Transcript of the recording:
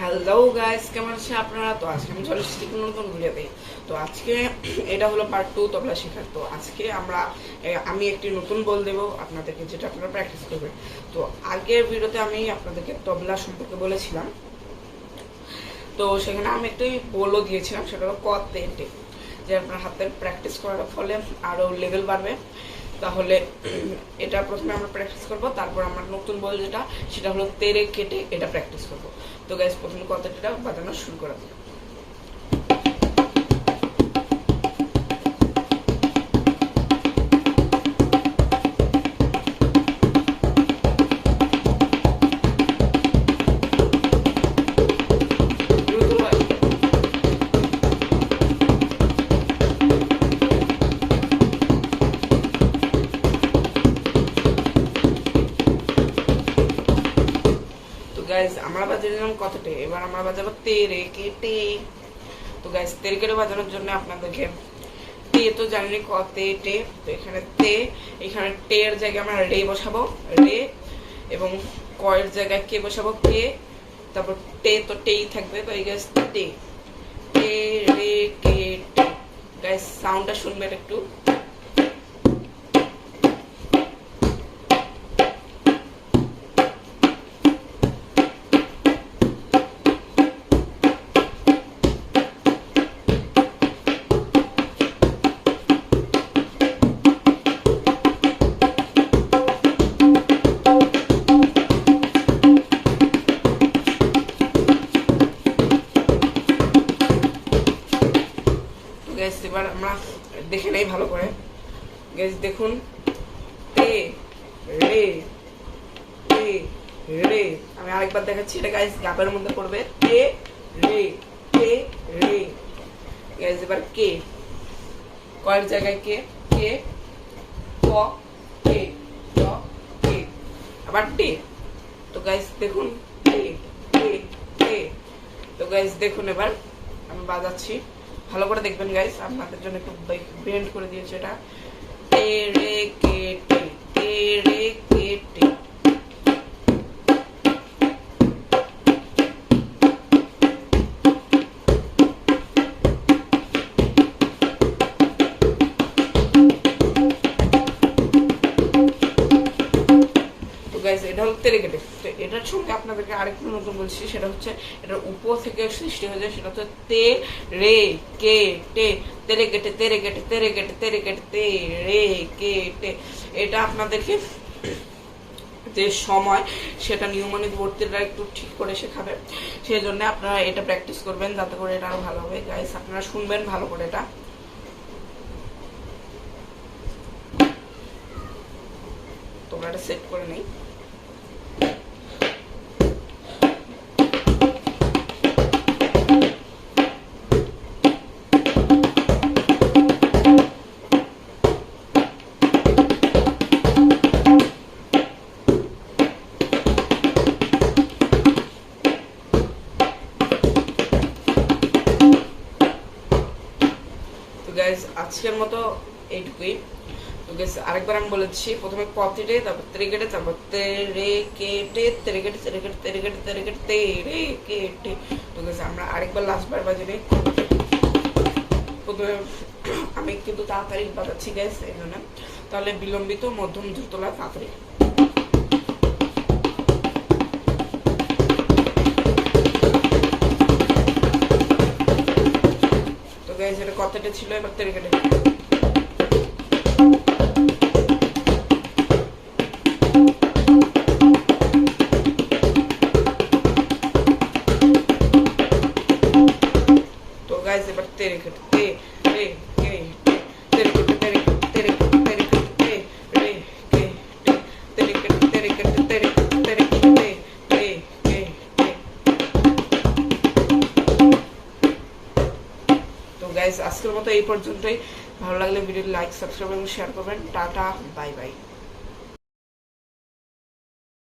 Hello guys, কেমন আছেন আপনারা? তো আজকে আমি চলে এসেছি নতুন ভিডিওতে। তো আজকে এটা হলো পার্ট 2 তবলা শেখার। তো আজকে আমি একটি নতুন বল দেব আপনাদেরকে, যেটা আপনারা প্র্যাকটিস করবেন। তো আগের ভিডিওতে আমি আপনাদেরকে তবলা সম্পর্কে বলেছিলাম। তো সেখানে আমি একটি বলও দিয়েছিলাম, সেটা হলো ক তে টে, যে আপনার হাতের প্র্যাকটিস করার ফলে আরও লেভেল বাড়বে। তাহলে এটা প্রথমে আমরা প্র্যাকটিস করব, তারপর আমার নতুন বল যেটা সেটা হলো তেরে কেটে, এটা প্র্যাকটিস করব। তো গাইস, প্রথমে কথাটা বাজানো শুরু করা যাক। গাইস, আমরা বাজিয়ে দিলাম কতটে, এবার আমরা বাজাবো তেরে কেটে। তো গাইস, তেরে কেটে বাজানোর জন্য আপনাদেরকে তে তো জানেনই, ক তে টে। তো এখানে তে, এখানে টে এর জায়গায় আমরা রে বসাবো, রে, এবং ক এর জায়গায় কে বসাবো, কে। তারপর টে তো টেই থাকবে। তো এই গাইস, টে টে রে কে টে। গাইস, সাউন্ডটা শুনবেন একটু। গাইস, এবার আমরা দেখে নেই ভালো করে। গাইস দেখুন, তে রে তে রে। আমি আরেকবার দেখাচ্ছি, এটা গাইস গাবের মধ্যে পড়বে, তে রে তে রে। গাইস, এবার কে, কয়ের জায়গায় কে, কে ক কে ক কে। আবার টে। তো গাইস দেখুন, টে টে টে। তো গাইস দেখুন, এবার আমি বাজাচ্ছি, ভালো করে দেখবেন গাইস। আপনাদের জন্য একটু বেন্ড করে দিয়েছে এটা। টে রে কে টে, টে রে কে টে। গাইস, এটা হলো তেরে কেটে। তো এটার সঙ্গে আপনাদেরকে আরেকটু নতুন বলছি, সেটা হচ্ছে এটার উপর থেকে সৃষ্টি হয়ে যায়, সেটা হচ্ছে তে রে কে টে, তেরে কেটে তেরে কেটে তেরে কেটে তেরে কেটে তে রে কে টে। এটা আপনাদেরকে যে সময়, সেটা নিয়মানুবর্তীরা একটু ঠিক করে শেখাবে। সেই জন্য আপনারা এটা প্র্যাকটিস করবেন, যাতে করে এটা আরো ভালো হবে। গাইস, আপনারা শুনবেন ভালো করে এটা। তোমরা এটা সেট করে নেই। গাইস, আজকের মতো এইটুকুই। তো গাইস, আরেকবার আমি বলেছি, প্রথমে পথে, তারপর তেরে কেটে, তারপর তেরে কেটে তেরে কেটে তেরে কেটে তেরে কেটে তেরে কেটে তেরে কেটে। তো গাইস, আমরা আরেকবার লাস্টবার বাজিয়ে নিই। প্রথমে আমি কিন্তু তাড়াতাড়ি বাজাচ্ছি গাইস, এই জন্য। তাহলে বিলম্বিত, মধ্যম, দ্রুতলা, তাড়াতাড়ি। তো গাইস, এটা কথাটা ছিল, এবার তেরে কেটে। তো গাইস, এবার তেরে কেটে তে রে কে টে, তেরে কেটে তেরে কেটে তেরে কেটে তেরে কেটে তে রে কে টে, তেরে কেটে তেরে কেটে তেরে কেটে তেরে কেটে তে রে কে টে। তো গাইস, আজকের মতো এই পর্যন্তই। ভালো লাগলে ভিডিও লাইক, সাবস্ক্রাইব এবং শেয়ার করবেন। Tata, bye bye.